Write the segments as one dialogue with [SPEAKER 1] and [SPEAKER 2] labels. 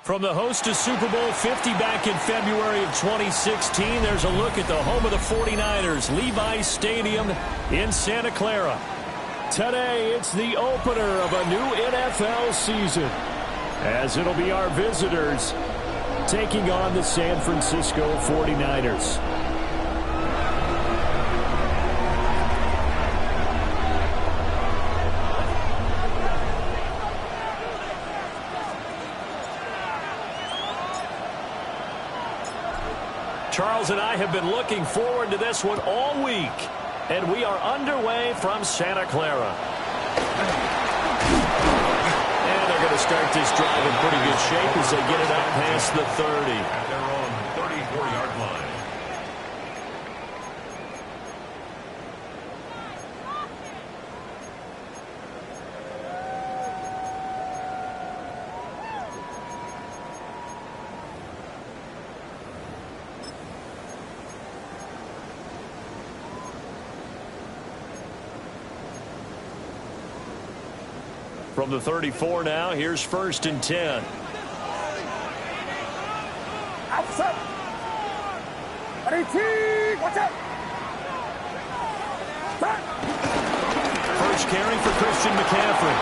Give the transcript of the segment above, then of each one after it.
[SPEAKER 1] From the host of Super Bowl 50 back in February of 2016, there's a look at the home of the 49ers, Levi's Stadium in Santa Clara. Today, it's the opener of a new NFL season, as it'll be our visitors taking on the San Francisco 49ers. Charles and I have been looking forward to this one all week, and we are underway from Santa Clara. And they're going to start this drive in pretty good shape as they get it out past the 30.
[SPEAKER 2] At their own 34-yard line.
[SPEAKER 1] From the 34 now, here's 1st and 10.
[SPEAKER 3] Outside. Watch out.
[SPEAKER 1] First carry for Christian McCaffrey.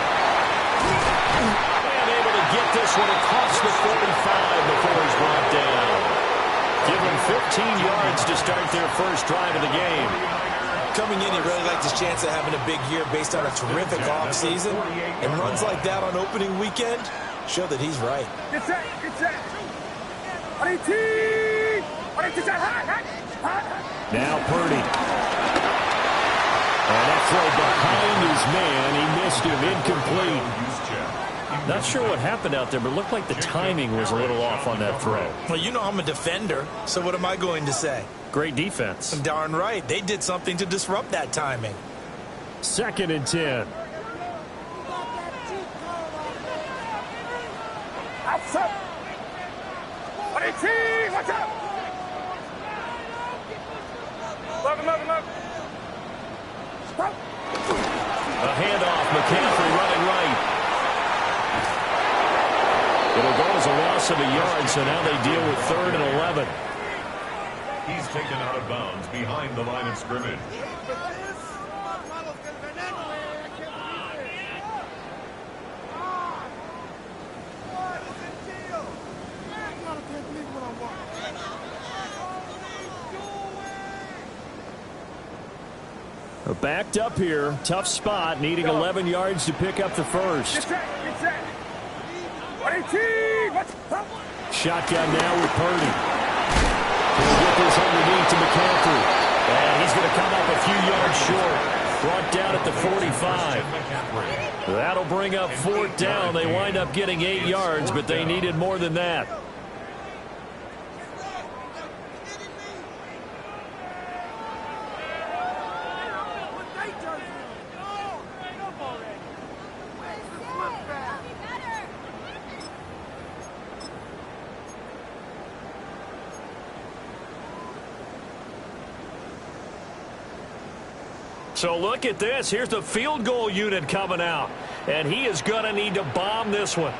[SPEAKER 1] And able to get this one across the 45 before he's brought down. Give him 15 yards to start their first drive of the game.
[SPEAKER 4] Coming in, he really liked his chance of having a big year based on a terrific offseason. And runs like that on opening weekend show that he's right.
[SPEAKER 3] Get set.
[SPEAKER 1] Now Purdy. And that throw behind his man. He missed him, incomplete. Not sure what happened out there, but it looked like the timing was a little off on that throw.
[SPEAKER 4] Well, you know I'm a defender, so what am I going to say?
[SPEAKER 1] Great defense.
[SPEAKER 4] Darn right. They did something to disrupt that timing.
[SPEAKER 1] 2nd and 10.
[SPEAKER 3] Outside. Watch out. Look. Stop.
[SPEAKER 1] A handoff, McCaffrey running right. It'll go as a loss of a yard, so now they deal with 3rd and 11.
[SPEAKER 2] He's taken out of bounds behind the line of scrimmage.
[SPEAKER 1] Backed up here, tough spot, needing 11 yards to pick up the first.
[SPEAKER 3] Get set.
[SPEAKER 1] Shotgun now with Purdy. He'll get this underneath to McCaffrey. And he's going to come up a few yards short. Brought down at the 45. That'll bring up 4th down. They wind up getting 8 yards, but they needed more than that. So look at this. Here's the field goal unit coming out. And he is going to need to bomb this one.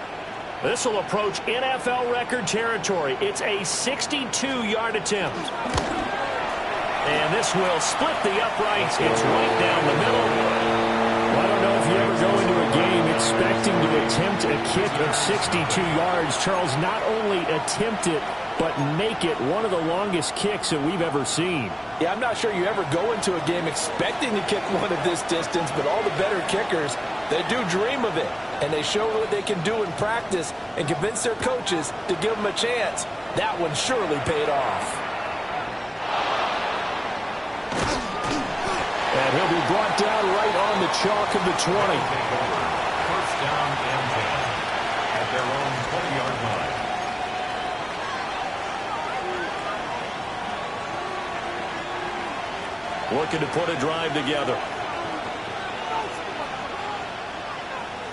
[SPEAKER 1] This will approach NFL record territory. It's a 62-yard attempt. And this will split the uprights. It's right down the middle. Well, I don't know if you ever go into a game expecting to attempt a kick of 62 yards. Charles, not only attempt it, but make it one of the longest kicks that we've ever seen.
[SPEAKER 4] Yeah, I'm not sure you ever go into a game expecting to kick one of this distance, but all the better kickers, they do dream of it. And they show what they can do in practice and convince their coaches to give them a chance. That one surely paid off.
[SPEAKER 1] he'll be brought down right on the chalk of the 20.
[SPEAKER 2] First down and 10 at their own 20-yard line.
[SPEAKER 1] Looking to put a drive together.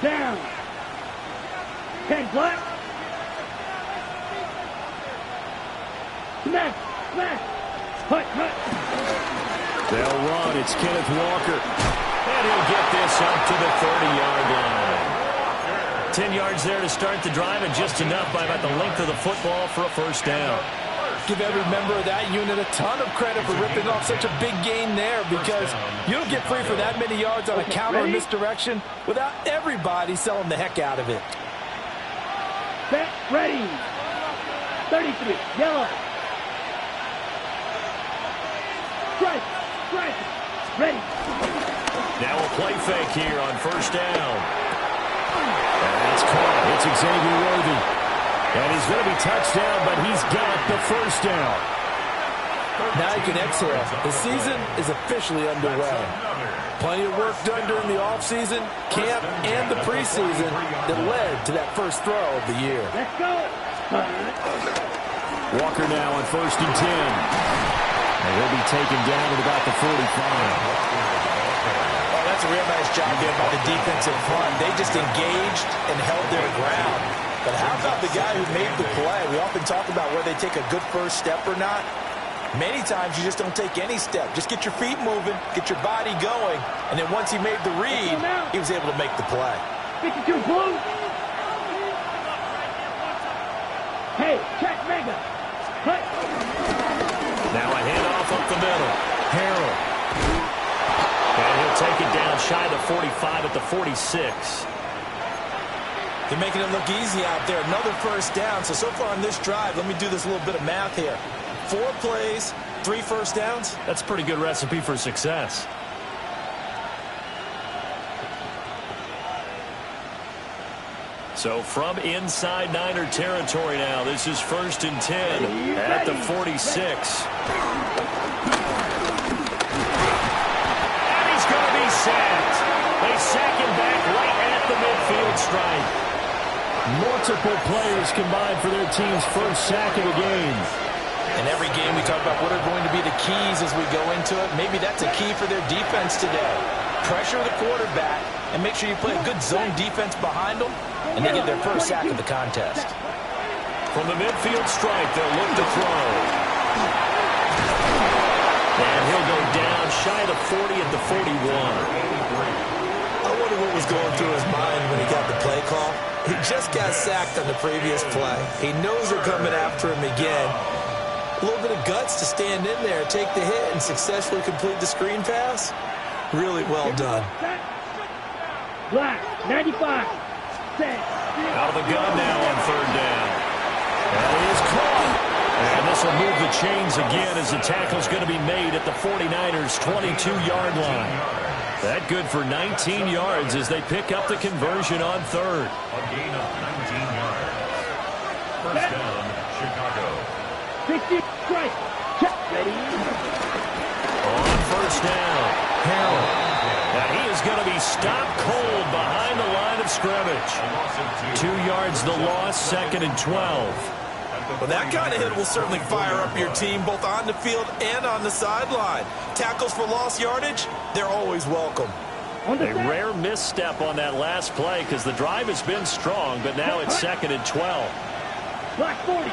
[SPEAKER 3] Down. 10 black. Smash. Smash. Hut. Hut.
[SPEAKER 1] They'll run. It's Kenneth Walker. And he'll get this up to the 30-yard line. 10 yards there to start the drive, and just enough by about the length of the football for a first down.
[SPEAKER 4] Give every member of that unit a ton of credit for ripping off such a big gain there, because you don't get free for that many yards on a counter or misdirection without everybody selling the heck out of it.
[SPEAKER 3] Set. Ready. 33. Yellow. Strike. Strike. Ready.
[SPEAKER 1] Now a play fake here on first down. And it's caught. It's Xavier Worthy. And he's going to be touched down, but he's got the first down.
[SPEAKER 4] Now you can exhale. The season is officially underway. Plenty of work done during the offseason, camp, and the preseason that led to that first throw of the year.
[SPEAKER 3] Let's go.
[SPEAKER 1] Walker now on first and 10. And he'll be taken down at about the 45.
[SPEAKER 4] Oh, that's a real nice job there by the defensive front. They just engaged and held their ground. But how about the guy who made the play? We often talk about whether they take a good first step or not. Many times you just don't take any step. Just get your feet moving, get your body going, and then once he made the read, he was able to make the play.
[SPEAKER 3] 52 blue. Hey, check mega. Hut.
[SPEAKER 1] Now a handoff up the middle. Harrell. And he'll take it down shy of the 45 at the 46.
[SPEAKER 4] They're making it look easy out there. Another first down. So far on this drive, let me do this little bit of math here. 4 plays, 3 first downs.
[SPEAKER 1] That's a pretty good recipe for success. So from inside Niner territory now, this is first and 10 at the 46. And he's going to be sacked. They sack him back right at the midfield stripe. Multiple players combined for their team's first sack of the game.
[SPEAKER 4] In every game we talk about what are going to be the keys as we go into it. Maybe that's a key for their defense today. Pressure the quarterback and make sure you play a good zone defense behind them, and they get their first sack of the contest.
[SPEAKER 1] From the midfield stripe, they'll look to throw. And he'll go down shy of the 40 at the 41.
[SPEAKER 4] I wonder what was going through his mind when he got the play call. He just got sacked on the previous play. He knows they're coming after him again. A little bit of guts to stand in there, take the hit, and successfully complete the screen pass. Really well done.
[SPEAKER 3] Black, 95. Set.
[SPEAKER 1] Out of the gun now on third down. That is caught. And this will move the chains again as the tackle's going to be made at the 49ers' 22-yard line. That good for 19 yards as they pick up the conversion on third.
[SPEAKER 2] A gain of 19 yards. First down, Chicago.
[SPEAKER 3] 60 strike. Check. Ready.
[SPEAKER 1] On first down, Harrell. Now he is going to be stopped cold behind the line of scrimmage. 2 yards the loss, second and 12.
[SPEAKER 4] Well, that kind of hit will certainly fire up your team both on the field and on the sideline. Tackles for lost yardage, they're always welcome.
[SPEAKER 1] A rare misstep on that last play because the drive has been strong, but now it's second and 12.
[SPEAKER 3] Black 40.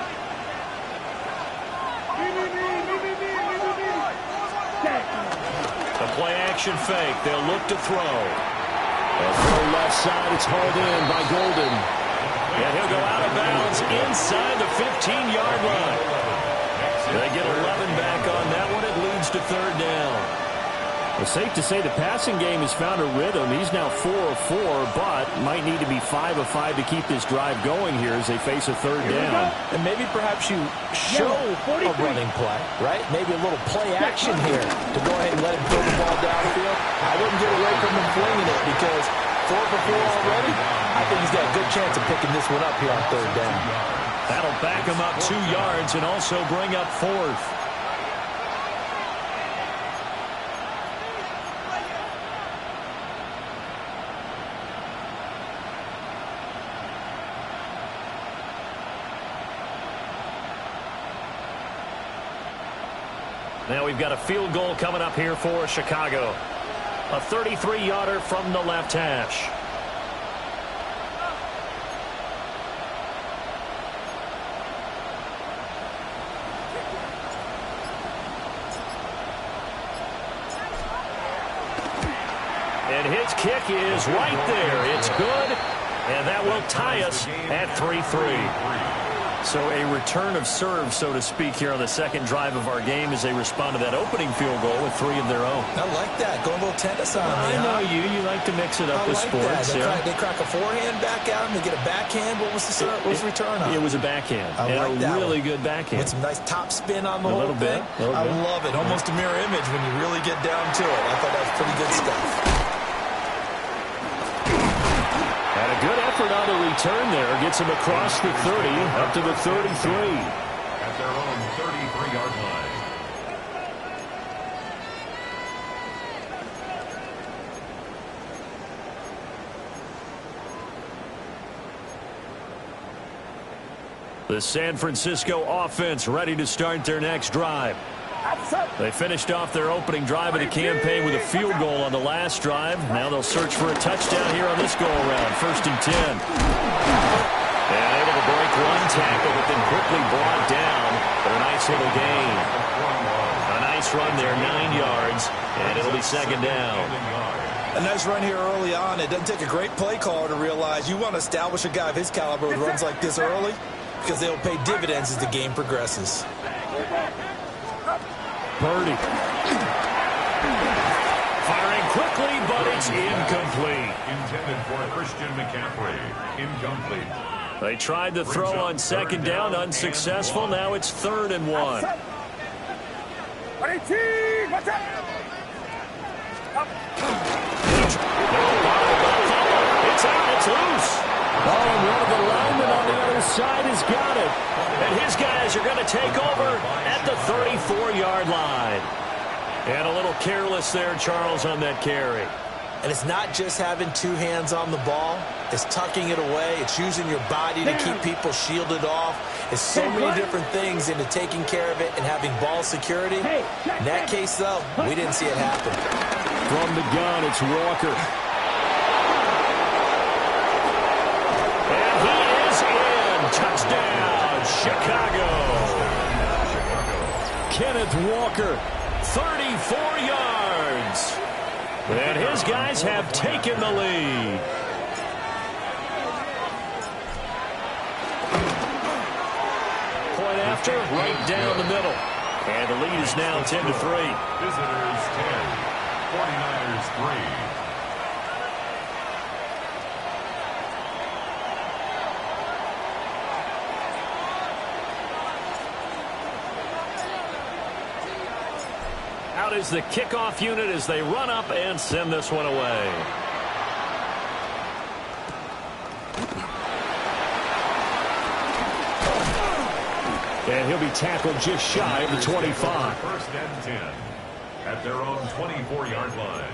[SPEAKER 1] The play action fake. They'll look to throw. And for the left side, it's hauled in by Golden. And he'll go out of bounds inside the 15-yard line. They get 11 back on that one. It leads to third down. It's safe to say the passing game has found a rhythm. He's now 4 of 4, but might need to be 5 of 5 to keep this drive going here as they face a third down.
[SPEAKER 4] And maybe perhaps you show a running play, right? Maybe a little play action here to go ahead and let him throw the ball downfield. I wouldn't get away from him flinging it because 4 for 4 already. I think he's got a good chance of picking this one up here on third down.
[SPEAKER 1] That'll back him up 2 yards and also bring up fourth. Now we've got a field goal coming up here for Chicago. A 33-yarder from the left hash. And his kick is right there. It's good, and that will tie us at 3-3. So a return of serve, so to speak, here on the second drive of our game as they respond to that opening field goal with 3 of their own.
[SPEAKER 4] I like that. Going a little tennis on me.
[SPEAKER 1] I know you. You like to mix it up with sports.
[SPEAKER 4] They crack a forehand back out and they get a backhand. What was the return on?
[SPEAKER 1] It was a backhand.
[SPEAKER 4] I like that
[SPEAKER 1] really
[SPEAKER 4] one.
[SPEAKER 1] good backhand.
[SPEAKER 4] With some nice top spin on the whole thing. I love it. Almost a mirror image when you really get down to it. I thought that was pretty good stuff.
[SPEAKER 1] And a good effort on the return there. Gets him across the 30, up to the 33.
[SPEAKER 2] At their own 33-yard line.
[SPEAKER 1] The San Francisco offense ready to start their next drive. They finished off their opening drive of the campaign with a field goal on the last drive. Now they'll search for a touchdown here on this go-around. 1st and 10. And able to break one tackle, but then quickly brought down for a nice little gain. A nice run there, 9 yards, and it'll be 2nd down.
[SPEAKER 4] A nice run here early on. It doesn't take a great play caller to realize you want to establish a guy of his caliber who runs like this early because they'll pay dividends as the game progresses.
[SPEAKER 1] Purdy. Firing quickly, but it's incomplete.
[SPEAKER 2] Intended for Christian McCaffrey. Incomplete.
[SPEAKER 1] They tried to throw on 2nd down, unsuccessful. Now it's 3rd and 1. It's out, it's loose. Oh, and one of the linemen on the other side has got it. And his guys are going to take over at the 34-yard line. And a little careless there, Charles, on that carry.
[SPEAKER 4] And it's not just having 2 hands on the ball. It's tucking it away. It's using your body to keep people shielded off. It's so many different things into taking care of it and having ball security. In that case, though, we didn't see it happen.
[SPEAKER 1] From the gun, it's Walker. And he is in. Touchdown, Chicago. Kenneth Walker, 34 yards. And his guys have taken the lead. Point after, right down the middle. And the lead is now 10-3.
[SPEAKER 2] Visitors 10, 49ers 3.
[SPEAKER 1] Out is the kickoff unit as they run up and send this one away. And he'll be tackled just shy of the 25.
[SPEAKER 2] 1st and 10 at their own 24-yard line.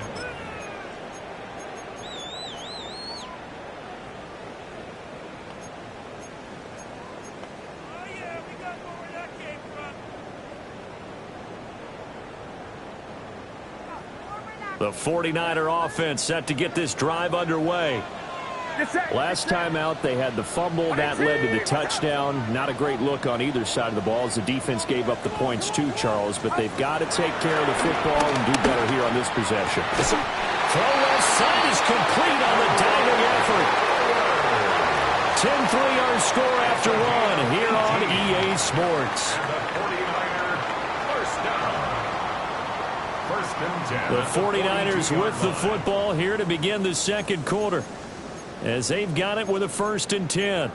[SPEAKER 1] The 49er offense set to get this drive underway. Last time out, they had the fumble. That led to the touchdown. Not a great look on either side of the ball as the defense gave up the points too, Charles. But they've got to take care of the football and do better here on this possession. Throw left side is complete on the diving effort. 10 3-yard score after one here on EA Sports. The 49ers with the football here to begin the second quarter as they've got it with a 1st and 10.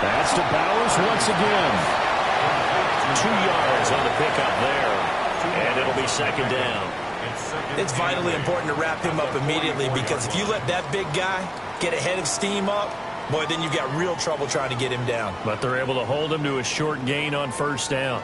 [SPEAKER 1] That's to Bowers once again. 2 yards on the pickup there. And it'll be 2nd down.
[SPEAKER 4] It's vitally important to wrap him up immediately because if you let that big guy get a head of steam up, boy, then you've got real trouble trying to get him down.
[SPEAKER 1] But they're able to hold him to a short gain on first down.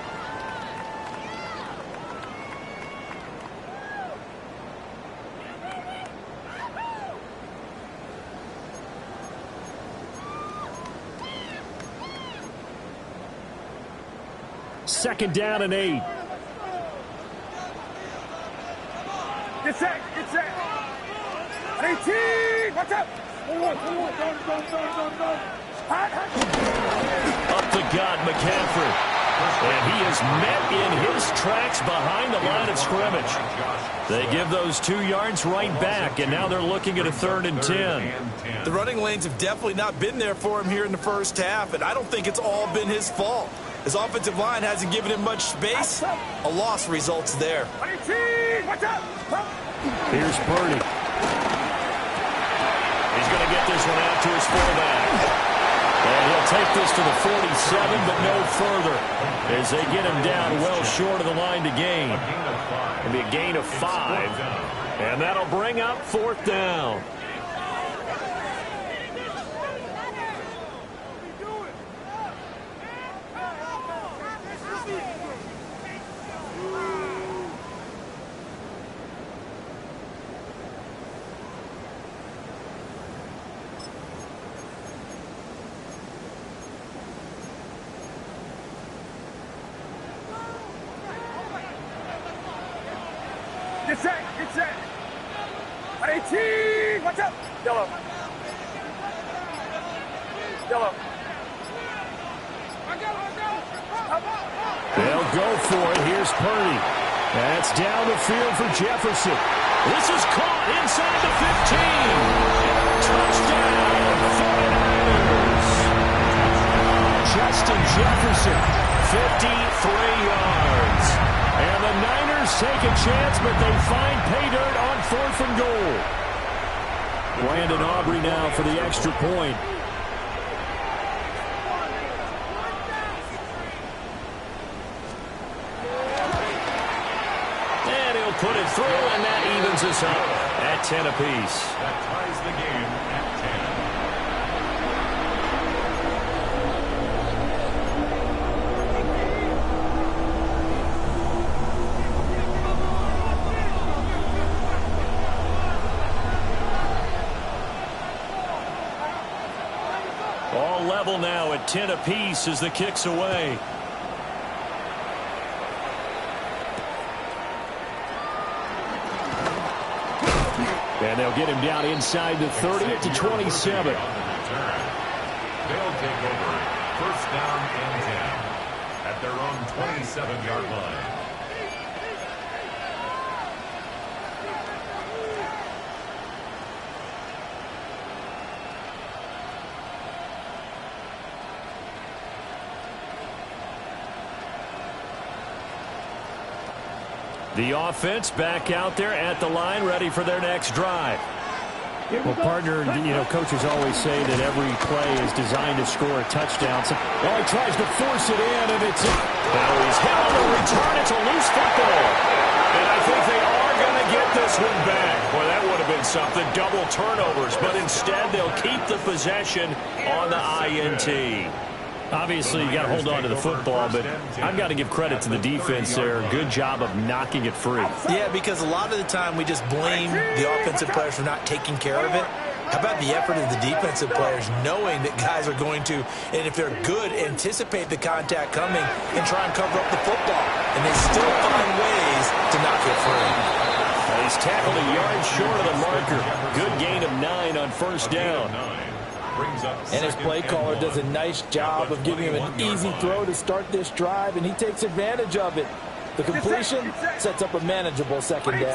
[SPEAKER 1] Second down and 8.
[SPEAKER 3] Get set, get set. 18, watch out. Go.
[SPEAKER 1] Up the gut, McCaffrey. And he is met in his tracks behind the line of scrimmage. They give those 2 yards right back, and now they're looking at a 3rd and 10.
[SPEAKER 4] The running lanes have definitely not been there for him here in the first half, and I don't think it's all been his fault. His offensive line hasn't given him much space. A loss results there.
[SPEAKER 3] 18, watch out.
[SPEAKER 1] Here's Purdy. He's going to get this one out to his fullback. And he'll take this to the 47, but no further, as they get him down well short of the line to gain. It'll be a gain of 5, and that'll bring up 4th down.
[SPEAKER 3] Get set. 18, watch out. Yellow.
[SPEAKER 1] They'll go for it. Here's Purdy. That's down the field for Jefferson. This is caught inside the 15. Touchdown, 49ers. Justin Jefferson, 53 yards. And the Niners take a chance, but they find pay dirt on 4th and goal. Brandon Aubrey now for the extra point. And he'll put it through, and that evens us up at 10 apiece.
[SPEAKER 2] That ties the game at 10.
[SPEAKER 1] All level now at 10 apiece as the kick's away. And they'll get him down inside the 30 to 27.
[SPEAKER 2] They'll take over 1st down and 10 at their own 27-yard line.
[SPEAKER 1] The offense back out there at the line, ready for their next drive. Well, partner, coaches always say that every play is designed to score a touchdown. So, he tries to force it in, and it's in. Now he's hit on the return. It's a loose football. And I think they are going to get this one back. Boy, that would have been something. Double turnovers. But instead, they'll keep the possession on the INT. Obviously, you got to hold on to the football, but I've got to give credit to the defense there. Good job of knocking it free.
[SPEAKER 4] Yeah, because a lot of the time we just blame the offensive players for not taking care of it. How about the effort of the defensive players knowing that guys are going to, and if they're good, anticipate the contact coming and try and cover up the football. And they still find ways to knock it free.
[SPEAKER 1] He's tackled a yard short of the marker. Good gain of 9 on first down.
[SPEAKER 4] And his play caller does a nice job of giving him an easy throw to start this drive, and he takes advantage of it. The completion sets up a manageable second down.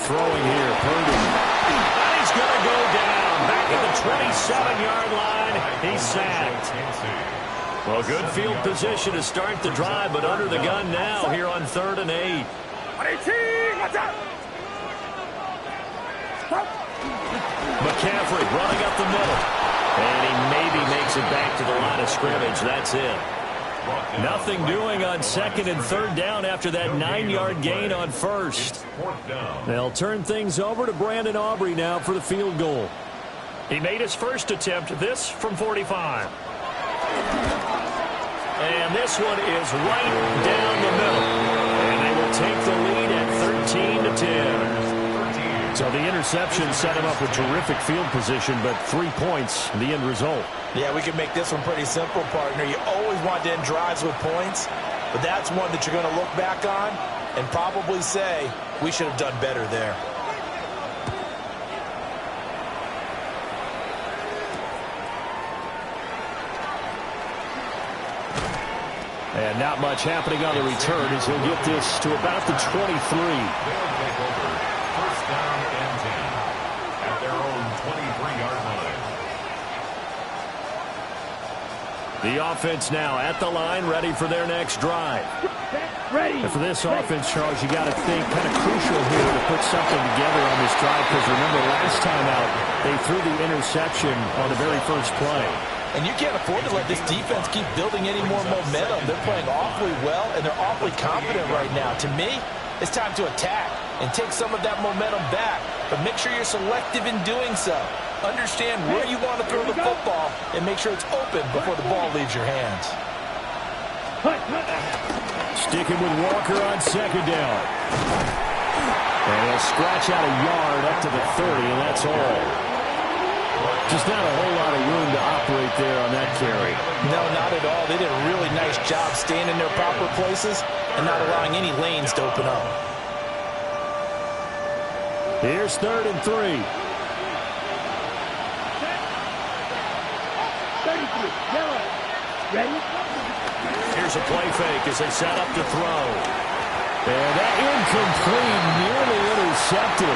[SPEAKER 1] Throwing here, Purdy. And he's going to go down. Back at the 27-yard line. He's sacked. Well, good field position to start the drive, but under the gun now here on 3rd and 8. McCaffrey running up the middle. And he maybe makes it back to the line of scrimmage. That's it. Nothing doing on second and third down after that 9-yard gain on first. They'll turn things over to Brandon Aubrey now for the field goal. He made his first attempt, this from 45. And this one is right down the middle. And they will take the lead at 13-10. So the interception set him up with terrific field position, but 3 points, the end result.
[SPEAKER 4] Yeah, we can make this one pretty simple, partner. You always want to end drives with points, but that's one that you're going to look back on and probably say, we should have done better there.
[SPEAKER 1] And not much happening on the return as he'll get this to about the 23.
[SPEAKER 2] They'll take over first down and 10 at their own 23-yard line.
[SPEAKER 1] The offense now at the line, ready for their next drive.
[SPEAKER 3] Ready.
[SPEAKER 1] And for this offense, Charles, you got to think kind of crucial here to put something together on this drive, because remember last time out they threw the interception on the very first play.
[SPEAKER 4] And you can't afford to let this defense keep building any more momentum. They're playing awfully well, and they're awfully confident right now. To me, it's time to attack and take some of that momentum back, but make sure you're selective in doing so. Understand where you want to throw the football and make sure it's open before the ball leaves your hands.
[SPEAKER 1] Sticking with Walker on second down. And he'll scratch out a yard up to the 30, and that's all. Just not a whole lot of room to operate there on that carry.
[SPEAKER 4] No, not at all. They did a really nice job staying in their proper places and not allowing any lanes to open up.
[SPEAKER 1] Here's 3rd and 3.
[SPEAKER 3] 33. Yellow. Ready?
[SPEAKER 1] Here's a play fake as they set up to throw. And that incomplete, nearly intercepted.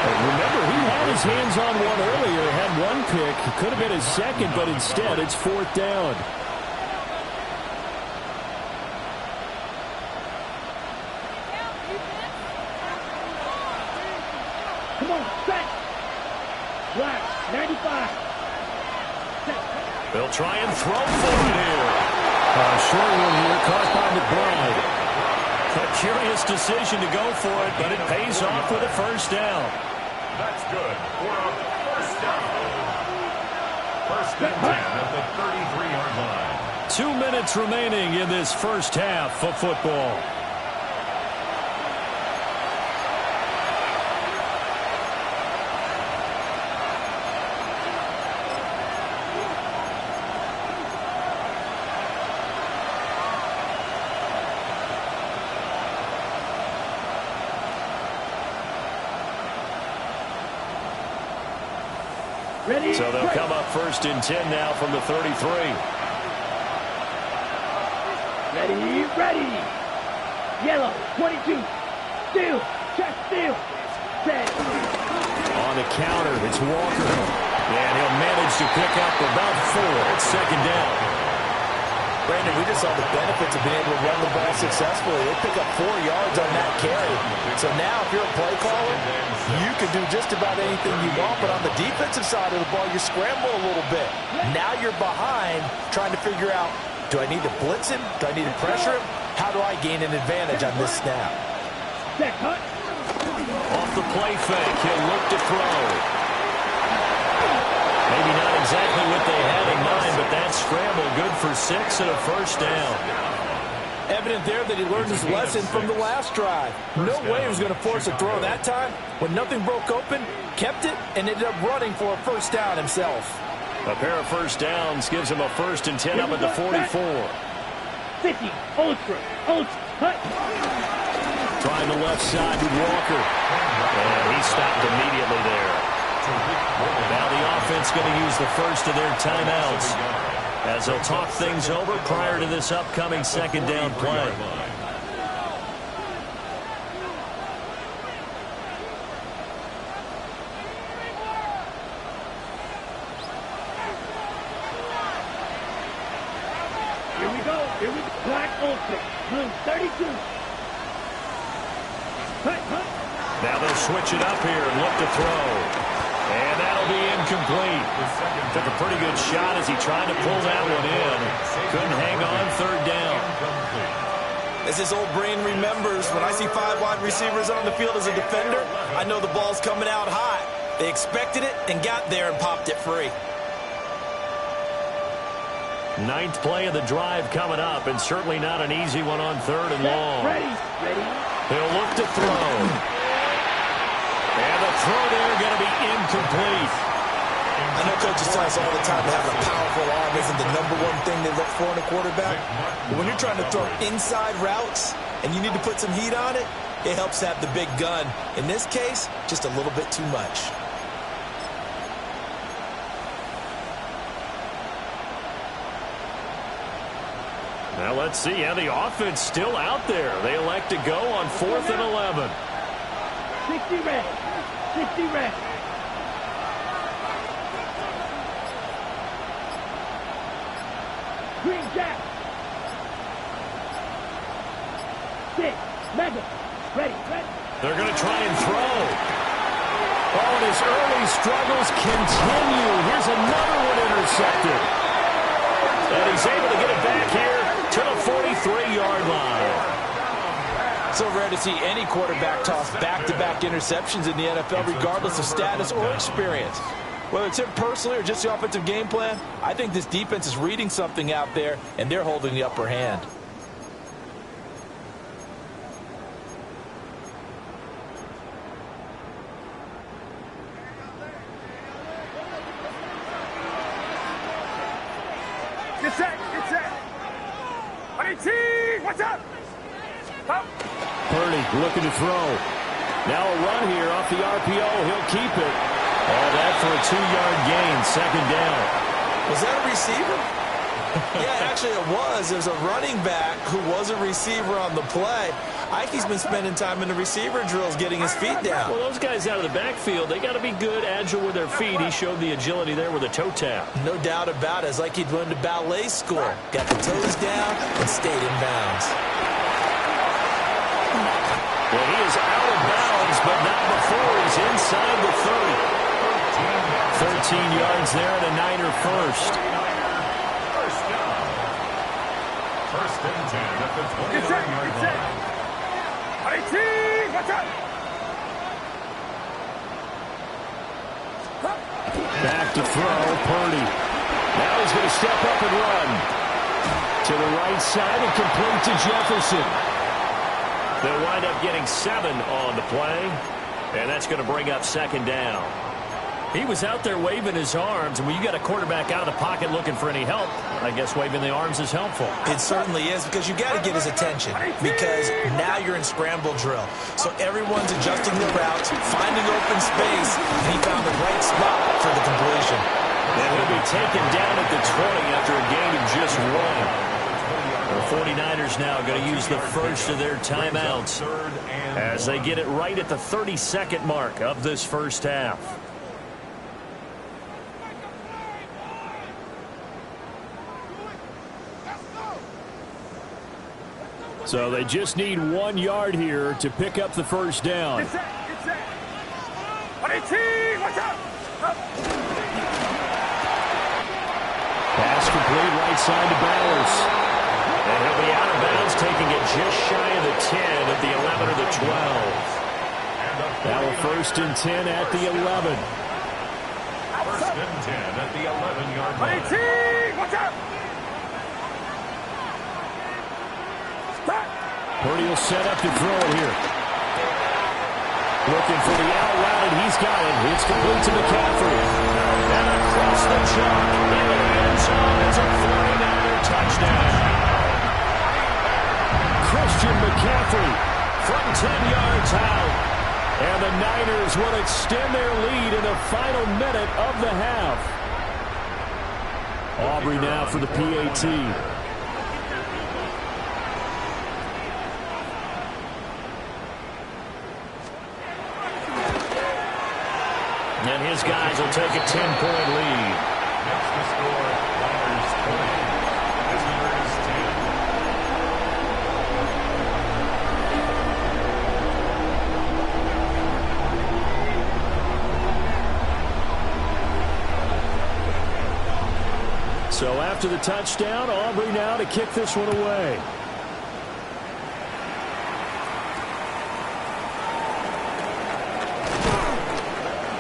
[SPEAKER 1] Remember, he had his hands on one earlier, had one pick. It could have been his second, but instead it's 4th down.
[SPEAKER 3] Come on, set. Black, 95.
[SPEAKER 1] They'll try and throw for it here. Short one here, caught by McBride. A curious decision to go for it, but it pays off with a first down.
[SPEAKER 2] That's good for a first down. First and 10 at the 33-yard line.
[SPEAKER 1] 2 minutes remaining in this first half of football.
[SPEAKER 3] Ready?
[SPEAKER 1] So they'll come up 1st and 10 now from the 33.
[SPEAKER 3] Ready, ready. Yellow, 22. Steal, check, steal. Set.
[SPEAKER 1] On the counter, it's Walker. And he'll manage to pick up about 4. It's 2nd down.
[SPEAKER 4] Brandon, we just saw the benefits of being able to run the ball successfully. They pick up 4 yards on that carry. So now if you're a play caller, you can do just about anything you want. But on the defensive side of the ball, you scramble a little bit. Now you're behind trying to figure out, do I need to blitz him? Do I need to pressure him? How do I gain an advantage on this snap?
[SPEAKER 3] Set, cut.
[SPEAKER 1] Off the play fake, he'll look to throw. Maybe not exactly what they had in mind, but that scramble good for 6 and a first down.
[SPEAKER 4] Evident there that he learned his lesson from the last drive. No way he was going to force a throw that time. When nothing broke open, kept it, and ended up running for a first down himself.
[SPEAKER 1] A pair of first downs gives him a 1st and 10 up at the 44.
[SPEAKER 3] 50, ultra, cut.
[SPEAKER 1] Trying the left side with Walker. And he stopped immediately there. Now the offense going to use the first of their timeouts as they'll talk things over prior to this upcoming 2nd down play.
[SPEAKER 3] Here we go. Black ultra, blue 32. Cut.
[SPEAKER 1] Now they'll switch it up here and look to throw. And that'll be incomplete. Took a pretty good shot as he tried to pull that one in. Couldn't hang on third down.
[SPEAKER 4] As his old brain remembers, when I see 5 wide receivers on the field as a defender, I know the ball's coming out high. They expected it and got there and popped it free.
[SPEAKER 1] 9th play of the drive coming up, and certainly not an easy one on 3rd and long.
[SPEAKER 3] Ready.
[SPEAKER 1] He'll look to throw. And the throw there going to be incomplete.
[SPEAKER 4] I know coaches tell us all the time that having a powerful arm isn't the #1 thing they look for in a quarterback. But when you're trying to throw inside routes and you need to put some heat on it, it helps have the big gun. In this case, just a little bit too much.
[SPEAKER 1] Now let's see how the offense still out there. They elect to go on 4th and 11.
[SPEAKER 3] 60 red. 60 red. Green jack. 6. Mega. Ready.
[SPEAKER 1] They're going to try and throw. Oh, and his early struggles continue. Here's another one intercepted. And he's able to get it back here to the 43-yard line.
[SPEAKER 4] So rare to see any quarterback toss back-to-back interceptions in the NFL, regardless of status or experience. Whether it's him personally or just the offensive game plan, I think this defense is reading something out there, and they're holding the upper hand.
[SPEAKER 3] Get set. What's up?
[SPEAKER 1] Purdy looking to throw. Now a run here off the RPO. He'll keep it. All that for a 2-yard gain. 2nd down.
[SPEAKER 4] Was that a receiver? Yeah, actually it was. There's a running back who was a receiver on the play. Ike's been spending time in the receiver drills getting his feet down.
[SPEAKER 1] Well, those guys out of the backfield, they got to be good, agile with their feet. He showed the agility there with a toe tap.
[SPEAKER 4] No doubt about it. It's like he'd learned to ballet school. Got the toes down and stayed in bounds.
[SPEAKER 1] Well, he is out of bounds, but not before he's inside the 30. 13 yards there and a Niner first.
[SPEAKER 2] First down. 1st and 10 at the 29-yard line.
[SPEAKER 3] What's up?
[SPEAKER 1] Back to throw, Purdy. Now he's going to step up and run. To the right side and complete to Jefferson. They'll wind up getting 7 on the play, and that's going to bring up 2nd down. He was out there waving his arms, and when you got a quarterback out of the pocket looking for any help, I guess waving the arms is helpful.
[SPEAKER 4] It certainly is, because you got to get his attention, because now you're in scramble drill. So everyone's adjusting the routes, finding open space, and he found the right spot for the completion.
[SPEAKER 1] And he'll be taken down at the 20 after a gain of just 1. The 49ers now going to use the first of their timeouts as they get it right at the 32nd mark of this first half. So they just need 1 yard here to pick up the first down.
[SPEAKER 3] Get set. What's up?
[SPEAKER 1] Pass complete right side to Bowers. And he'll be out of bounds, taking it just shy of the 10 at the 11 or the 12. Now a 1st and 10 at the 11.
[SPEAKER 2] 1st and 10 at the 11-yard line.
[SPEAKER 3] What's up?
[SPEAKER 1] Purdy will set up to throw it here. Looking for the out route, and he's got it. It's complete to McCaffrey. And across the chalk into the end zone. It's a 49er touchdown. Christian McCaffrey from 10 yards out. And the Niners will extend their lead in the final minute of the half. Aubrey now for the PAT. And his guys will take a 10-point lead.
[SPEAKER 2] Next to score, Niners 20. Visitors 10.
[SPEAKER 3] 1
[SPEAKER 1] So after the touchdown, Aubrey now to kick this one away.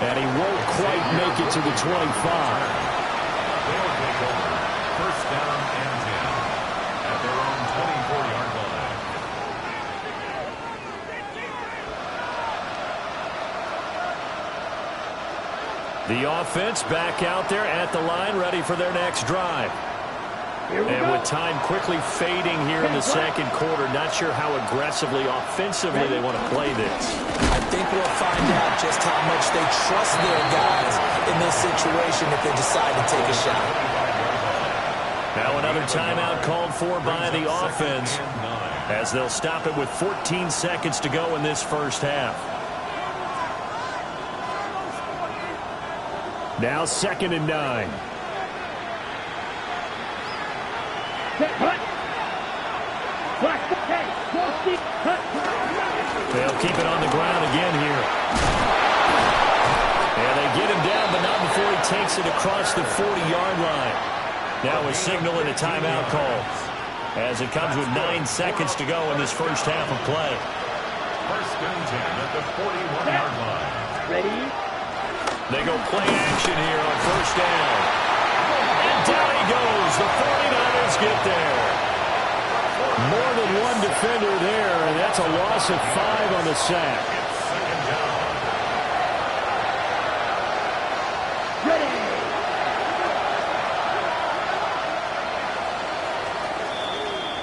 [SPEAKER 1] And he won't quite make it to the 25.
[SPEAKER 2] They'll take over. First down and 10 at their own 24-yard line.
[SPEAKER 1] The offense back out there at the line, ready for their next drive. And with time quickly fading here in the second quarter, not sure how aggressively, offensively they want to play this.
[SPEAKER 4] I think we'll find out just how much they trust their guys in this situation if they decide to take a shot.
[SPEAKER 1] Now another timeout called for by the offense as they'll stop it with 14 seconds to go in this first half. Now 2nd and 9. They'll keep it on the ground again here. And they get him down, but not before he takes it across the 40-yard line. Now a signal and a timeout call as it comes with 9 seconds to go in this first half of play.
[SPEAKER 2] First and 10 at the 41-yard line.
[SPEAKER 3] Ready?
[SPEAKER 1] They go play action here on first down. And down he goes. The 49ers get there. More than one defender there, and that's a loss of 5 on the sack.
[SPEAKER 2] Second down.
[SPEAKER 3] Ready?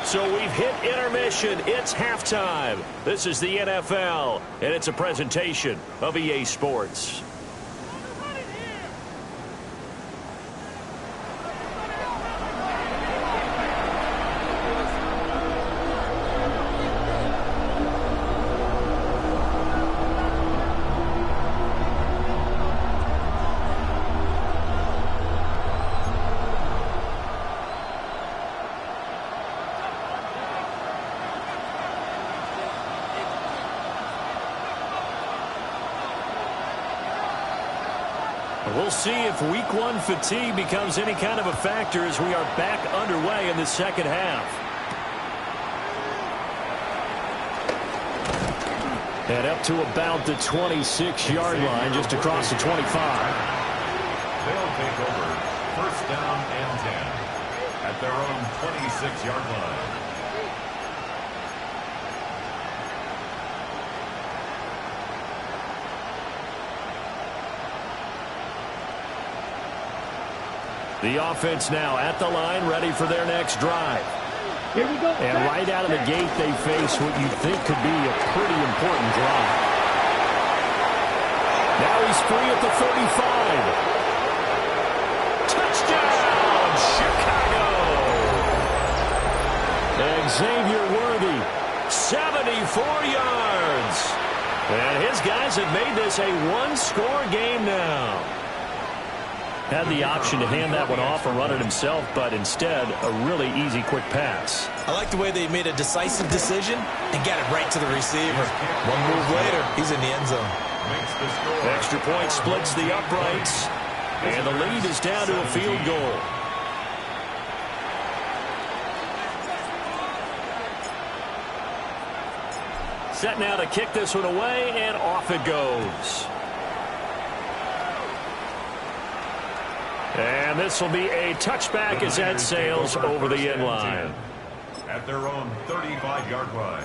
[SPEAKER 1] So we've hit intermission. It's halftime. This is the NFL, and it's a presentation of EA Sports. We'll see if week 1 fatigue becomes any kind of a factor as we are back underway in the second half. And up to about the 26-yard line, just across the 25.
[SPEAKER 2] They'll take over. First down and 10 at their own 26-yard line.
[SPEAKER 1] The offense now at the line, ready for their next drive.
[SPEAKER 3] Here we go.
[SPEAKER 1] And right out of the gate, they face what you think could be a pretty important drive. Now he's free at the 35. Touchdown, Chicago! And Xavier Worthy, 74 yards. And his guys have made this a one-score game now. Had the option to hand that one off or run it himself, but instead, a really easy, quick pass.
[SPEAKER 4] I like the way they made a decisive decision and got it right to the receiver. One move later, he's in the end zone.
[SPEAKER 2] Makes the score.
[SPEAKER 1] Extra point splits the uprights, and the lead is down to a field goal. Set now to kick this one away, and off it goes. And this will be a touchback as that sails over the end line.
[SPEAKER 2] At their own 35-yard line.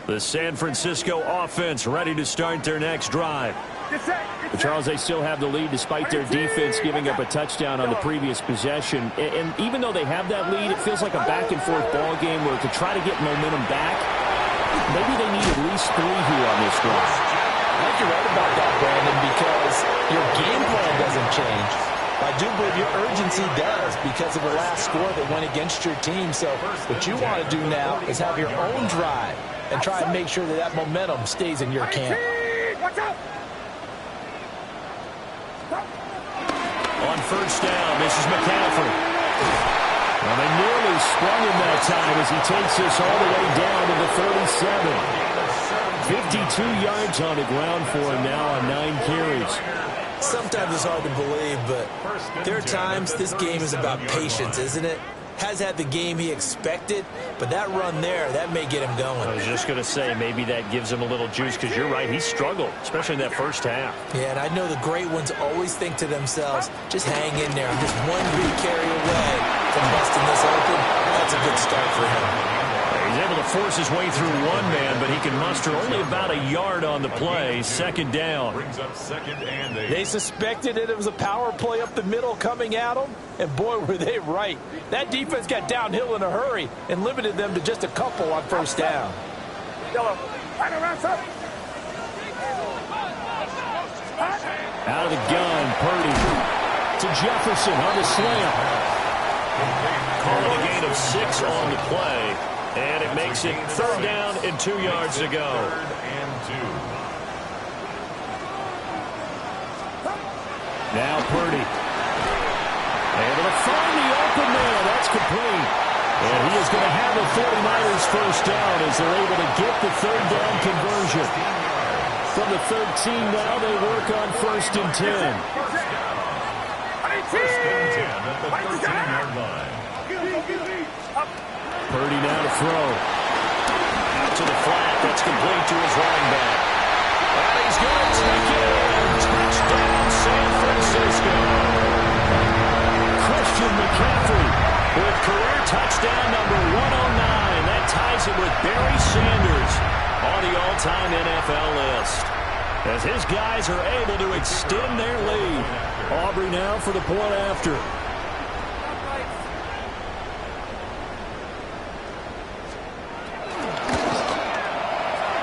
[SPEAKER 1] The San Francisco offense ready to start their next drive. But Charles, they still have the lead despite their defense giving up a touchdown on the previous possession. And even though they have that lead, it feels like a back-and-forth ball game where to try to get momentum back, maybe they need at least 3 here on this drive.
[SPEAKER 4] I think you're right about that, Brandon, because your game plan doesn't change. I do believe your urgency does because of the last score that went against your team. So what you want to do now is have your own drive and try and make sure that that momentum stays in your camp.
[SPEAKER 3] Watch out!
[SPEAKER 1] On first down, this is McCaffrey. Well, they nearly sprung him that time as he takes this all the way down to the 37. 52 yards on the ground for him now on 9 carries.
[SPEAKER 4] Sometimes it's hard to believe, but there are times this game is about patience, isn't it? Has had the game he expected, but that run there, that may get him going.
[SPEAKER 1] I was just going to say, maybe that gives him a little juice, because you're right, he struggled, especially in that first half.
[SPEAKER 4] Yeah, and I know the great ones always think to themselves, just hang in there. I'm just one big carry away from busting this open. That's a good start for him.
[SPEAKER 1] He's able to force his way through one man, but he can muster only about a yard on the play. Second down.
[SPEAKER 2] Brings up 2nd and 8.
[SPEAKER 4] They suspected it was a power play up the middle coming at them, and boy, were they right. That defense got downhill in a hurry and limited them to just a couple on first down.
[SPEAKER 1] Out of the gun, Purdy to Jefferson on the slam. Calling a gain of 6 on the play. And it makes it 3rd down and 2 yards to go.
[SPEAKER 2] 3rd and 2.
[SPEAKER 1] Now Purdy. Able to find the open man. That's complete. And he is going to have the 49ers first down as they're able to get the 3rd down conversion. From the 13 now, they work on 1st and 10.
[SPEAKER 2] 1st and 10 at the 13-yard line.
[SPEAKER 1] Purdy now to throw. Out to the flat. That's complete to his running back. And he's going to take it in. Touchdown, San Francisco. Christian McCaffrey with career touchdown number 109. That ties him with Barry Sanders on the all-time NFL list. As his guys are able to extend their lead. Aubrey now for the point after.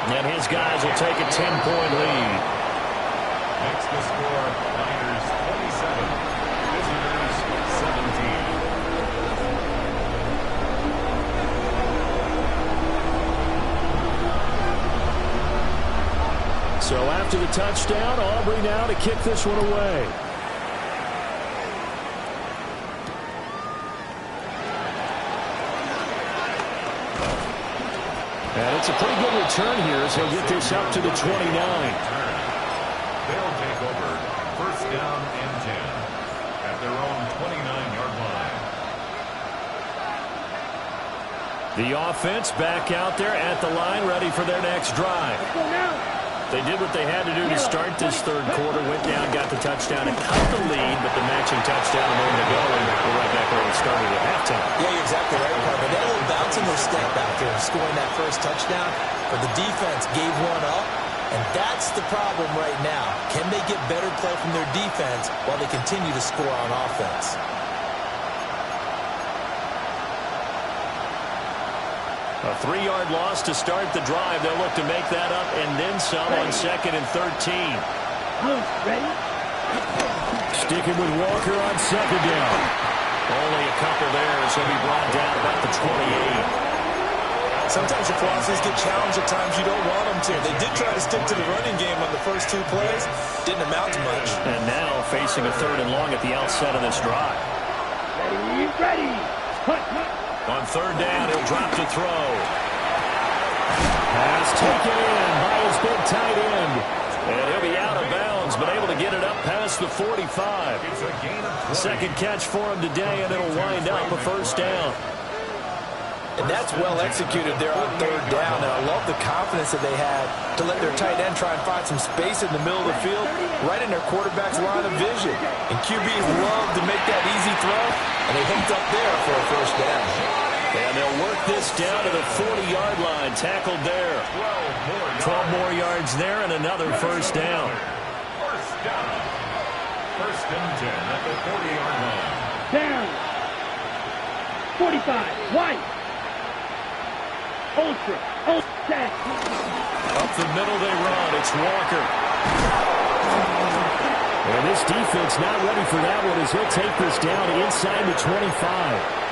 [SPEAKER 1] And his guys will take a 10-point lead.
[SPEAKER 2] Next to score, Niners 27, visitors 17.
[SPEAKER 1] So after the touchdown, Aubrey now to kick this one away. And it's a pretty good return here as he'll get this up to the 29.
[SPEAKER 2] They'll take over 1st down and 10 at their own 29-yard line.
[SPEAKER 1] The offense back out there at the line, ready for their next drive. They did what they had to do to start this 3rd quarter, went down, got the touchdown, and cut the lead, but the matching touchdown a moment ago, and we're right back where it started at halftime.
[SPEAKER 4] Yeah, you're exactly right, Carter. That little bounce in their step out there, scoring that first touchdown, but the defense gave one up, and that's the problem right now. Can they get better play from their defense while they continue to score on offense?
[SPEAKER 1] A 3-yard loss to start the drive. They'll look to make that up and then some on 2nd and 13.
[SPEAKER 3] Ready?
[SPEAKER 1] Sticking with Walker on 2nd down. Only a couple there as he'll be brought down about the 28.
[SPEAKER 4] Sometimes your philosophies get challenged at times you don't want them to. They did try to stick to the running game on the first 2 plays. Didn't amount to much.
[SPEAKER 1] And now facing a 3rd and long at the outset of this drive.
[SPEAKER 3] Ready.
[SPEAKER 1] On 3rd down, he'll drop to throw. Pass taken in by his big tight end. And he'll be out of bounds, but able to get it up past the 45. Second catch for him today, and it'll wind up a 1st down.
[SPEAKER 4] And that's well executed there on 3rd down. And I love the confidence that they had to let their tight end try and find some space in the middle of the field, right in their quarterback's line of vision. And QBs love to make that easy throw, and they hooked up there for a 1st down.
[SPEAKER 1] And they'll work this down to the 40-yard line, tackled there. 12 more yards there and another 1st down.
[SPEAKER 2] 1st down. 1st and 10 at the 40-yard line.
[SPEAKER 3] Down. 45. White. Ultra. Ultra.
[SPEAKER 1] Up the middle they run. It's Walker. And this defense not ready for that one as he'll take this down inside the 25.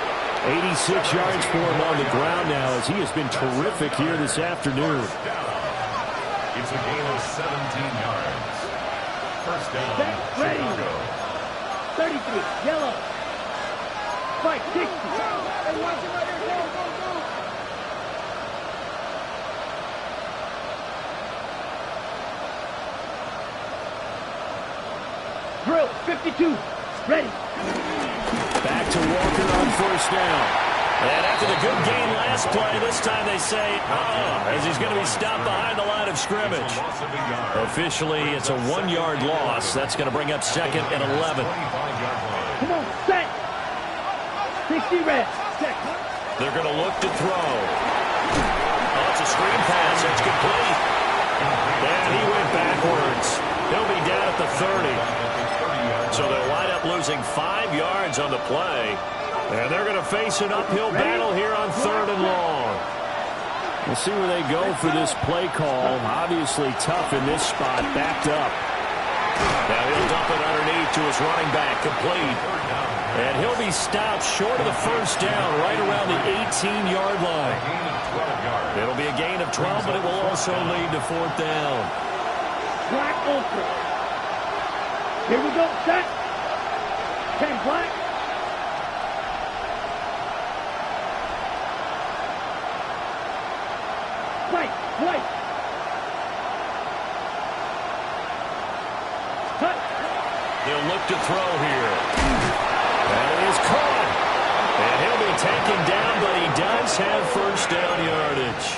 [SPEAKER 1] 86 yards for him on the ground now as he has been terrific here this afternoon.
[SPEAKER 2] It's a gain of 17 yards. 1st down,
[SPEAKER 3] Ready.
[SPEAKER 2] Chicago.
[SPEAKER 3] 33. Yellow. Fight. 60. Hey, watch it right there. Go, go, go. Drill, 52. Ready.
[SPEAKER 1] Back to Walker on first down. And after the good gain last play, this time they say, as he's going to be stopped behind the line of scrimmage. Officially, it's a 1-yard loss. That's going to bring up 2nd and 11.
[SPEAKER 3] Come on, set. 60 red. Set.
[SPEAKER 1] They're going to look to throw. Oh, it's a screen pass. It's complete. And he went backwards. He'll be down at the 30. So they'll wind up losing 5 yards on the play. And they're going to face an uphill battle here on 3rd and long. We'll see where they go for this play call. Obviously tough in this spot, backed up. Now he'll dump it underneath to his running back, complete. And he'll be stopped short of the first down, right around the 18-yard line. It'll be a gain of 12, but it will also lead to 4th down.
[SPEAKER 3] Black ultra. Here we go, set. 10 black. White. Cut.
[SPEAKER 1] He'll look to throw here. And it is caught. And he'll be taken down, but he does have first down yardage.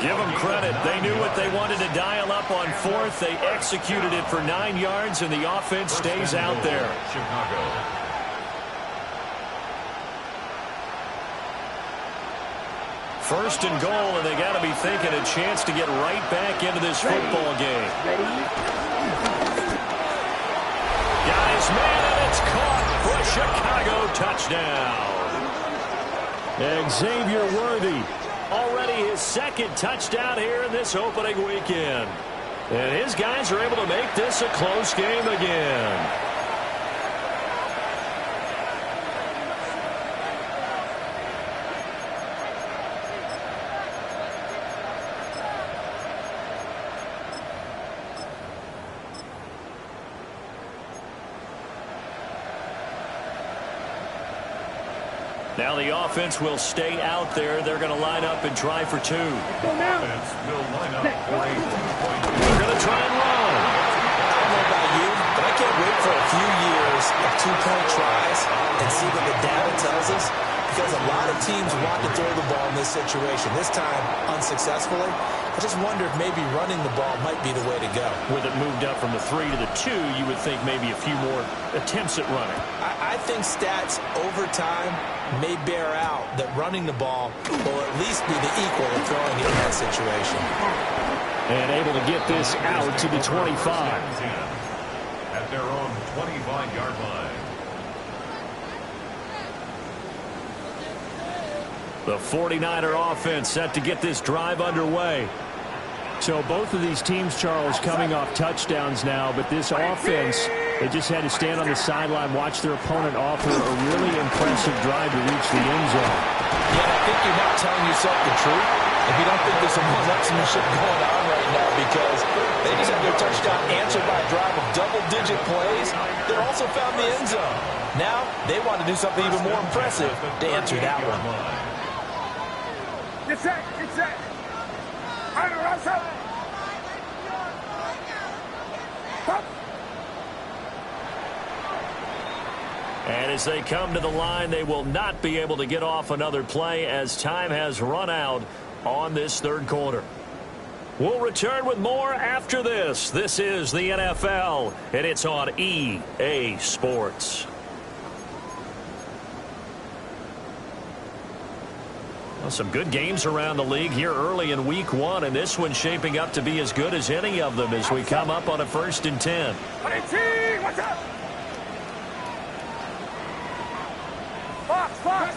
[SPEAKER 1] Give them credit. They knew what they wanted to dial up on 4th. They executed it for 9 yards, and the offense stays out there.
[SPEAKER 2] Chicago.
[SPEAKER 1] First and goal, and they got to be thinking a chance to get right back into this football game. Guys, man, and it's caught for a Chicago touchdown. Xavier Worthy, already his 2nd touchdown here in this opening weekend. And his guys are able to make this a close game again. Now the offense will stay out there. They're going to line up and try for 2.
[SPEAKER 2] Offense will line up for a 2-point.
[SPEAKER 1] They're going to try and run.
[SPEAKER 4] I don't know about you, but I can't wait for a few years of 2-point tries and see what the data tells us, because a lot of teams want to throw the ball in this situation. This time, unsuccessfully. I just wonder if maybe running the ball might be the way to go.
[SPEAKER 1] With it moved up from the 3 to the 2, you would think maybe a few more attempts at running.
[SPEAKER 4] I think stats over time may bear out that running the ball will at least be the equal of throwing it in that situation.
[SPEAKER 1] And able to get this out to the 25.
[SPEAKER 2] At their own 25-yard line.
[SPEAKER 1] The 49er offense set to get this drive underway. So both of these teams, Charles, coming off touchdowns now, but this offense, they just had to stand on the sideline, watch their opponent offer a really impressive drive to reach the end zone.
[SPEAKER 4] Yeah, I think you're not telling yourself the truth if you don't think there's some one-upsmanship going on right now, because they just had their touchdown answered by a drive of double-digit plays that also found the end zone. Now they want to do something even more impressive to answer that one.
[SPEAKER 3] Get set.
[SPEAKER 1] And as they come to the line, they will not be able to get off another play as time has run out on this 3rd quarter. We'll return with more after this. This is the NFL, and it's on EA Sports. Well, some good games around the league here early in week 1, and this one's shaping up to be as good as any of them as we come up on a 1st and 10.
[SPEAKER 3] What's up? Fox.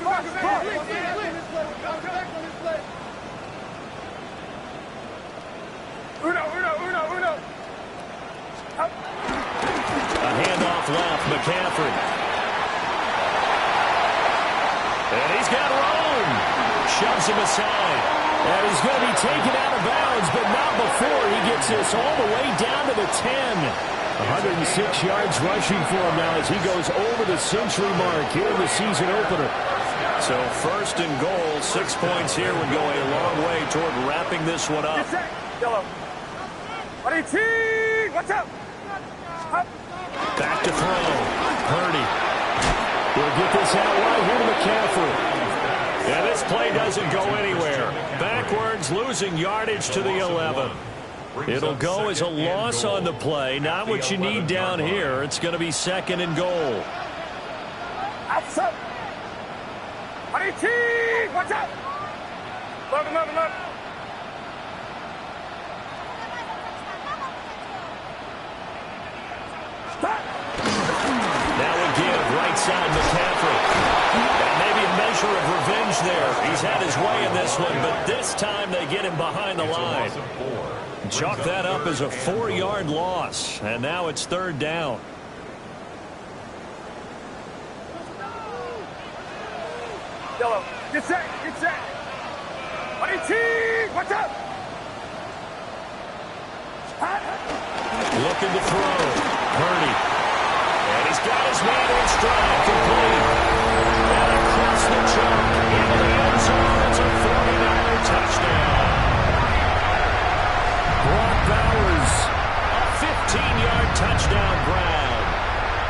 [SPEAKER 3] Uno. Up.
[SPEAKER 1] A handoff left, McCaffrey. And he's got Rome. Shoves him aside. And he's going to be taken out of bounds, but not before he gets this all the way down to the 10. 106 yards rushing for him now as he goes over the century mark here in the season opener. So 1st and goal, 6 points here would go a long way toward wrapping this one up.
[SPEAKER 3] Yellow. What's up?
[SPEAKER 1] Back to throw. Purdy will get this out right here to McCaffrey. And this play doesn't go anywhere. Backwards, losing yardage to the 11. It'll go as a loss on the play. Not what you need down here. It's going to be 2nd and goal.
[SPEAKER 3] Outside. Watch out. Look.
[SPEAKER 1] Now again, right side McCaffrey. And maybe a measure of revenge there. He's had his way in this one, but this time they get him behind the line. Chalk that up as a 4-yard loss, and now it's 3rd down.
[SPEAKER 3] Yellow. Get set. Watch out.
[SPEAKER 1] Looking to throw. Purdy. And he's got his man in stride. Complete. And across the chalk into the end zone. It's a 49er touchdown. Brock Bowers, a 15-yard touchdown grab.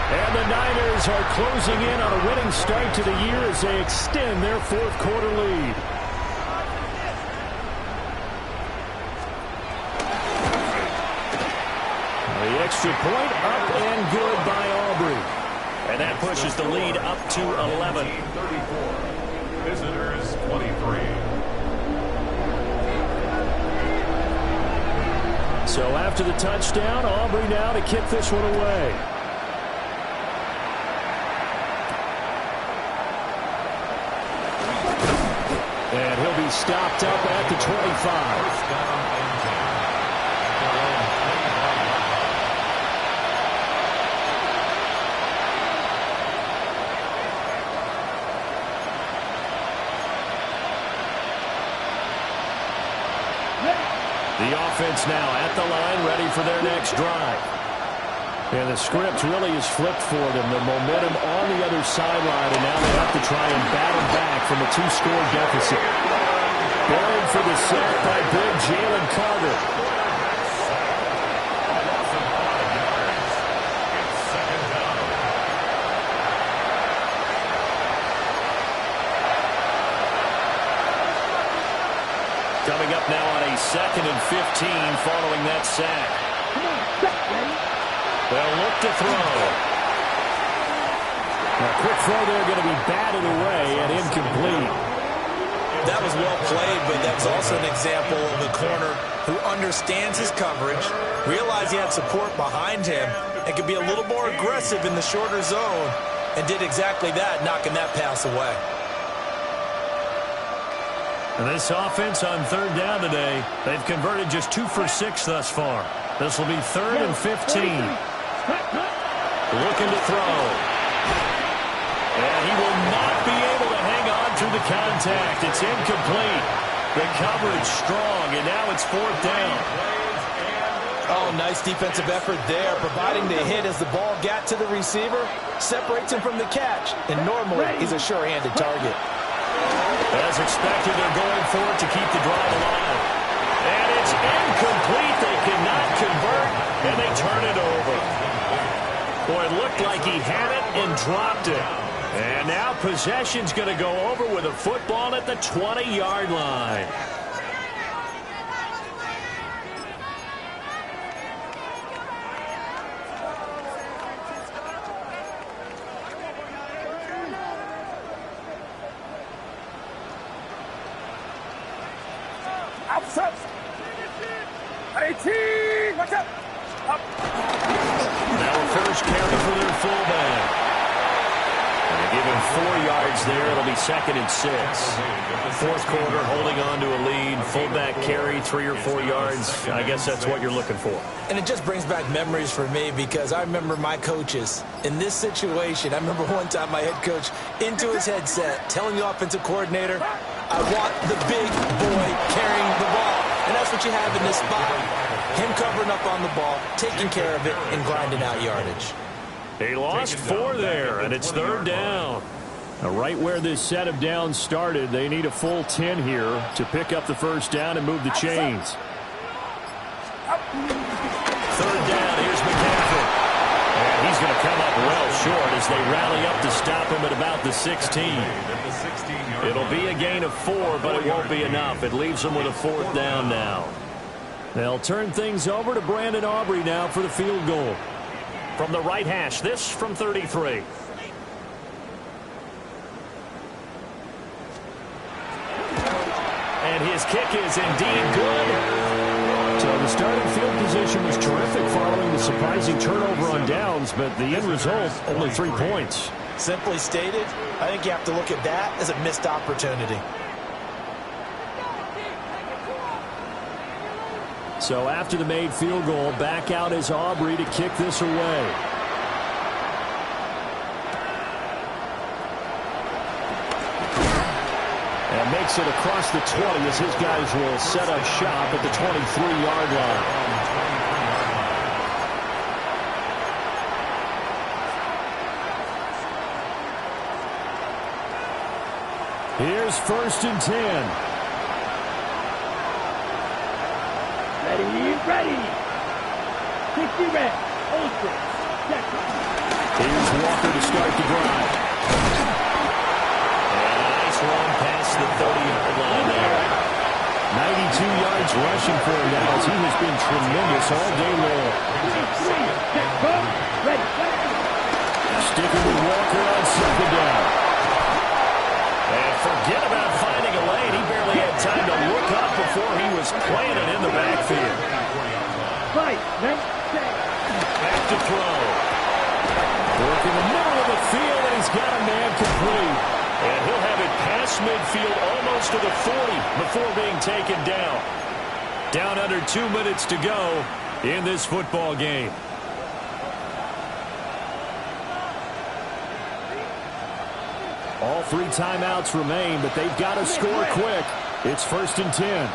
[SPEAKER 1] And the Niners are closing in on a winning start to the year as they extend their 4th quarter lead. The extra point up and good by Aubrey. And that pushes the lead up to 11.
[SPEAKER 2] 34. Visitors 23.
[SPEAKER 1] So after the touchdown, Aubrey now to kick this one away. And he'll be stopped up at the 25. The offense now at the line, ready for their next drive. And the script really is flipped for them. The momentum on the other sideline, and now they have to try and battle back from a 2-score deficit. Buried for the sack by big Jalen Carter. Coming up now on a 2nd and 15 following that sack. They'll look to throw. A quick throw there going to be batted away and incomplete.
[SPEAKER 4] That was well played, but that's also an example of the corner who understands his coverage, realized he had support behind him, and could be a little more aggressive in the shorter zone, and did exactly that, knocking that pass away.
[SPEAKER 1] And this offense on 3rd down today, they've converted just 2 for 6 thus far. This will be 3rd and 15. Looking to throw. And he will not be able to hang on through the contact. It's incomplete. The coverage strong, and now it's 4th down.
[SPEAKER 4] Oh, nice defensive effort there, providing the hit as the ball got to the receiver, separates him from the catch, and normally he's a sure-handed target.
[SPEAKER 1] As expected, they're going for it to keep the drive alive. And it's incomplete. They cannot convert, and they turn it over. Boy, it looked like he had it and dropped it. And now possession's going to go over with a football at the 20-yard line.
[SPEAKER 3] Outside. 18. Watch out. Up.
[SPEAKER 1] Now a first carry for their fullback. And they give him 4 yards there. It'll be 2nd and 6. 4th quarter, holding on to a lead. Fullback carry, 3 or 4 yards. I guess that's what you're looking for.
[SPEAKER 4] And it just brings back memories for me because I remember my coaches in this situation. I remember one time my head coach into his headset telling the offensive coordinator, I want the big boy carrying the ball. And that's what you have in this spot. Him covering up on the ball, taking care of it, and grinding out yardage.
[SPEAKER 1] He lost 4 there, and it's 3rd down. Now, right where this set of downs started, they need a full 10 here to pick up the first down and move the chains. 3rd down, here's McCaffrey. And he's going to come up as they rally up to stop him at about the 16. It'll be a gain of 4, but it won't be enough. It leaves them with a 4th down now. They'll turn things over to Brandon Aubrey now for the field goal. From the right hash, this from 33. And his kick is indeed good. So the starting field position was terrific following the surprising turnover on downs, but the end result, only 3 points.
[SPEAKER 4] Simply stated, I think you have to look at that as a missed opportunity.
[SPEAKER 1] So after the made field goal, back out is Aubrey to kick this away. And makes it across the 20 as his guys will set up shop at the 23-yard line. Here's 1st and 10.
[SPEAKER 3] Ready. 60 red. Olsen.
[SPEAKER 1] Here's Walker to start the drive. And a nice long past the 30-yard line there. 92 yards rushing for him now as he has been tremendous all day long. Sticking with Walker on 2nd down. And forget about finding a lane. He barely had time to look up before he was planted in the backfield. Back to throw. Working the middle of the field, and he's got a man complete. And he'll have it past midfield almost to the 40 before being taken down. Down under 2 minutes to go in this football game. All 3 timeouts remain, but they've got to score quick. It's 1st and 10.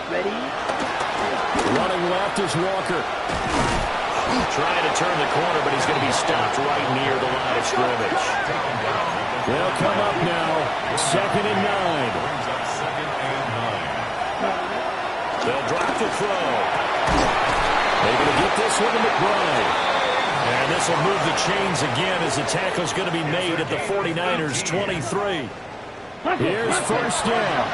[SPEAKER 3] Ready.
[SPEAKER 1] Running left is Walker. Trying to turn the corner, but he's going to be stopped right near the line of scrimmage. They'll come up now. 2nd and 9. They'll drop the throw. They're going to get this one to McBride. And this will move the chains again as the tackle's going to be made at the 49ers' 23. Here's 1st down.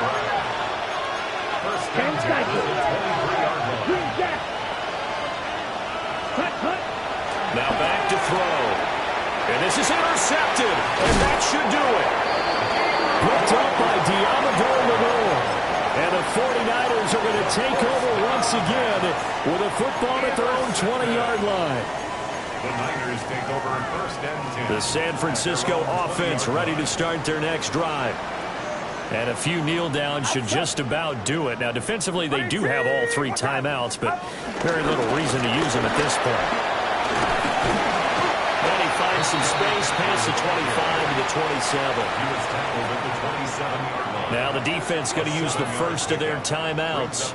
[SPEAKER 1] Now back to throw. And this is intercepted. And that should do it. Picked up by Diamador Lenore. And the 49ers are going to take over once again with a football at their own 20-yard line.
[SPEAKER 2] The Niners take over 1st and 10.
[SPEAKER 1] The San Francisco offense ready to start their next drive. And a few kneel downs should just about do it. Now, defensively, they do have all 3 timeouts, but very little reason to use them at this point. And he finds some space past the 25 to the 27.
[SPEAKER 2] He was tackled at the 27-yard line.
[SPEAKER 1] Now the defense going to use the first of their timeouts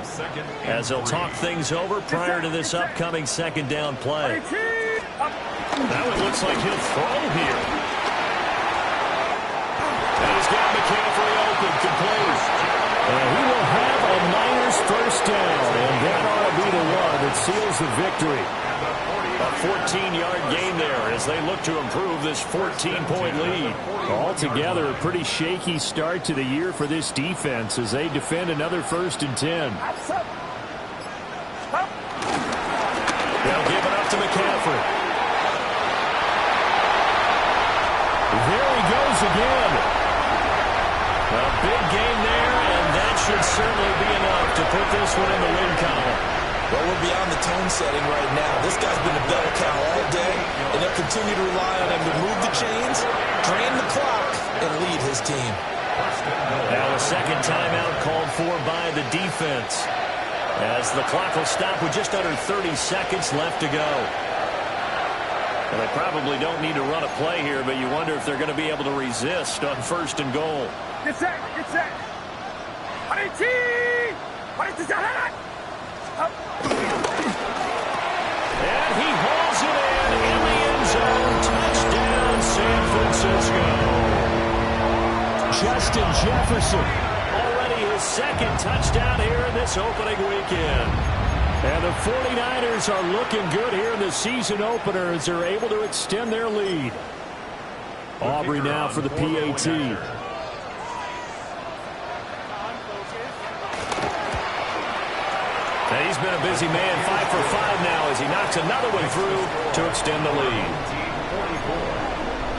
[SPEAKER 1] as they'll talk things over prior to this upcoming 2nd down play. Now it looks like he'll throw here. And he's got McCaffrey open, complete. And he will have a Niners 1st down, and that ought to be the one that seals the victory. A 14-yard gain there as they look to improve this 14-point lead. Altogether, a pretty shaky start to the year for this defense as they defend another 1st and 10. They'll give it up to McCaffrey. There he goes again. A big game there, and that should certainly be enough to put this one in the win column.
[SPEAKER 4] Well, we're beyond the tone setting right now. This guy's been a bell cow all day, and they'll continue to rely on him to move the chains, drain the clock, and lead his team.
[SPEAKER 1] Now a 2nd timeout called for by the defense as the clock will stop with just under 30 seconds left to go. Well, they probably don't need to run a play here, but you wonder if they're going to be able to resist on 1st and goal.
[SPEAKER 3] Get set.
[SPEAKER 1] And he hauls it in the end zone. Touchdown, San Francisco. Justin Jefferson, already his 2nd touchdown here in this opening weekend. And the 49ers are looking good here in the season opener as they're able to extend their lead. Aubrey now for the PAT. And he's been a busy man, 5 for 5 now as he knocks another one through to extend the lead.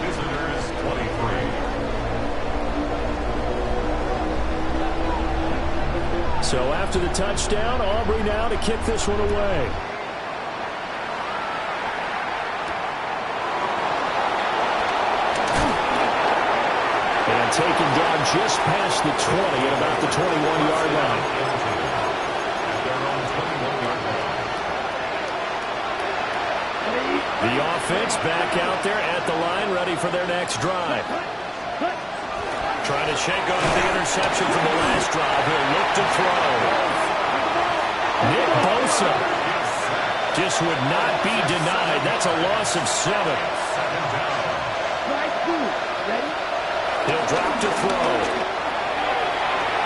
[SPEAKER 2] Visitors 23.
[SPEAKER 1] So after the touchdown, Aubrey now to kick this one away. And taken down just past the 20 at about the 21-yard line. The offense back out there at the line, ready for their next drive. Trying to shake off the interception from the last drive. He'll look to throw. Nick Bosa just would not be denied. That's a loss of 7. He'll drop to throw.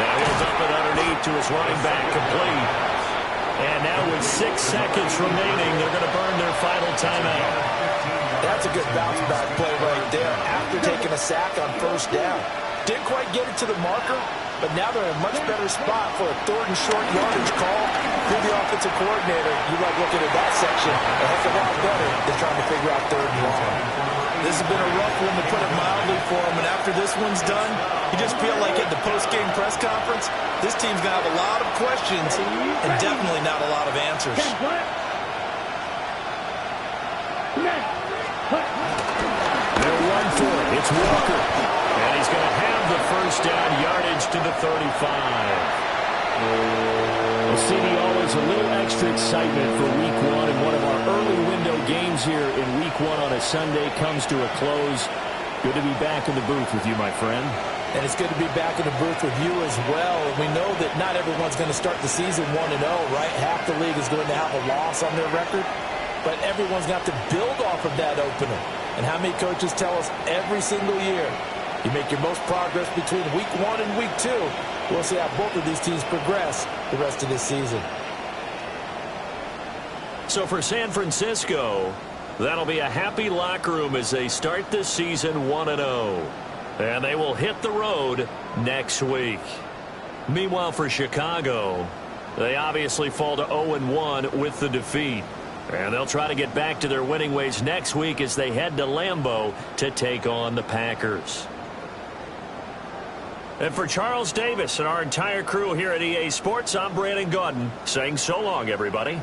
[SPEAKER 1] Now he'll dump it underneath to his running back, complete. And now with 6 seconds remaining, they're going to burn their final timeout.
[SPEAKER 4] That's a good bounce back play right there after taking a sack on first down. Didn't quite get it to the marker, but now they're in a much better spot for a 3rd and short yardage call. You're the offensive coordinator. You like looking at that section a heck of a lot better than trying to figure out 3rd and long. This has been a rough one, to put it mildly, for him, and after this one's done, you just feel like at the post-game press conference, this team's going to have a lot of questions and definitely not a lot of answers.
[SPEAKER 1] They'll run for it. It's Walker. And he's going to have the first down, yardage to the 35. Well, Stevie, always a little extra excitement for Week 1, and one of our early window games here in Week 1 on a Sunday comes to a close. Good to be back in the booth with you, my friend.
[SPEAKER 4] And it's good to be back in the booth with you as well. And we know that not everyone's going to start the season 1-0, right? Half the league is going to have a loss on their record. But everyone's got to build off of that opener. And how many coaches tell us every single year, you make your most progress between Week 1 and Week 2. We'll see how both of these teams progress the rest of this season.
[SPEAKER 1] So for San Francisco, that'll be a happy locker room as they start this season 1-0. And they will hit the road next week. Meanwhile, for Chicago, they obviously fall to 0-1 with the defeat. And they'll try to get back to their winning ways next week as they head to Lambeau to take on the Packers. And for Charles Davis and our entire crew here at EA Sports, I'm Brandon Gaudin saying so long, everybody.